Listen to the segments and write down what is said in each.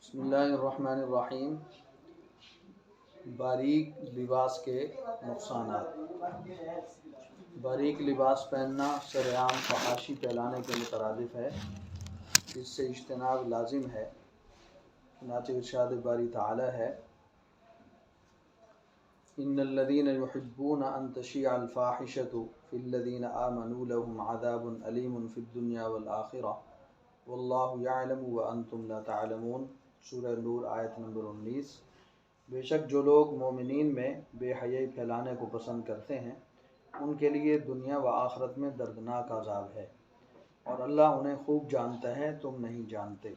بسم اللہ الرحمن الرحیم۔ باریک لباس کے نقصانات۔ باریک لباس پہننا سرعام فحاشی پھیلانے کے مترادف ہے، اس سے اجتناب لازم ہے۔ چنانچہ ارشاد باری تعالی ہے، ان الذين يحبون ان تشيع الفاحشة في الذين آمنوا لهم عذاب أليم في الدنيا والآخرة واللہ یعلم وانتم لا تعلمون۔ سورہ نور آیت نمبر 19۔ بے شک جو لوگ مومنین میں بے حیائی پھیلانے کو پسند کرتے ہیں، ان کے لیے دنیا و آخرت میں دردناک عذاب ہے، اور اللہ انہیں خوب جانتا ہے، تم نہیں جانتے۔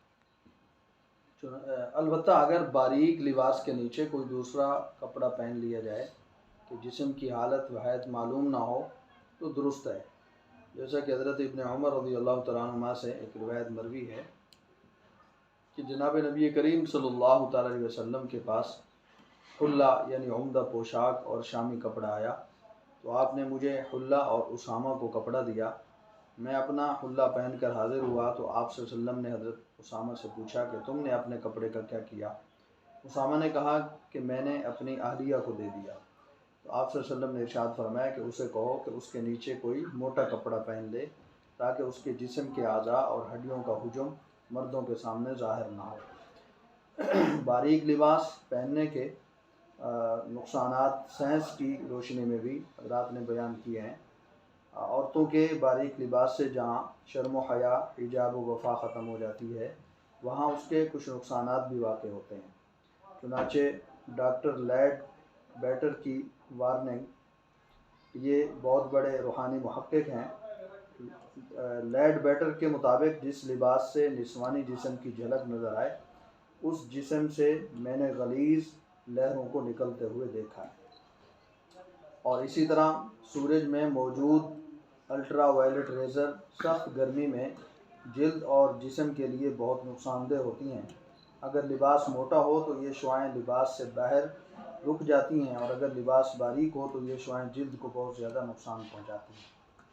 البتہ اگر باریک لباس کے نیچے کوئی دوسرا کپڑا پہن لیا جائے کہ جسم کی حالت و حیت معلوم نہ ہو تو درست ہے، جیسا کہ حضرت ابن عمر رضی اللہ تعالیٰ عنہ سے ایک روایت مروی ہے کہ جناب نبی کریم صلی اللہ تعالیٰ علیہ وسلم کے پاس حلہ یعنی عمدہ پوشاک اور شامی کپڑا آیا، تو آپ نے مجھے حلہ اور اسامہ کو کپڑا دیا۔ میں اپنا حلہ پہن کر حاضر ہوا تو آپ صلی اللہ علیہ وسلم نے حضرت اسامہ سے پوچھا کہ تم نے اپنے کپڑے کا کیا کیا؟ اسامہ نے کہا کہ میں نے اپنی اہلیہ کو دے دیا۔ تو آپ صلی اللہ علیہ وسلم نے ارشاد فرمایا کہ اسے کہو کہ اس کے نیچے کوئی موٹا کپڑا پہن لے تاکہ اس کے جسم کے اعضاء اور ہڈیوں کا حجم مردوں کے سامنے ظاہر نہ ہو۔ باریک لباس پہننے کے نقصانات سائنس کی روشنی میں بھی حضرات نے بیان کیے ہیں۔ عورتوں کے باریک لباس سے جہاں شرم و حیا، حجاب و وفا ختم ہو جاتی ہے، وہاں اس کے کچھ نقصانات بھی واقع ہوتے ہیں۔ چنانچہ ڈاکٹر لیڈ بیٹر کی وارننگ، یہ بہت بڑے روحانی محقق ہیں، لیڈ بیٹر کے مطابق جس لباس سے نسوانی جسم کی جھلک نظر آئے، اس جسم سے میں نے غلیظ لہروں کو نکلتے ہوئے دیکھا ہے۔ اور اسی طرح سورج میں موجود الٹرا وائلٹ ریزر سخت گرمی میں جلد اور جسم کے لیے بہت نقصان دہ ہوتی ہیں۔ اگر لباس موٹا ہو تو یہ شعاعیں لباس سے باہر رک جاتی ہیں، اور اگر لباس باریک ہو تو یہ شعاعیں جلد کو بہت زیادہ نقصان پہنچاتی ہیں۔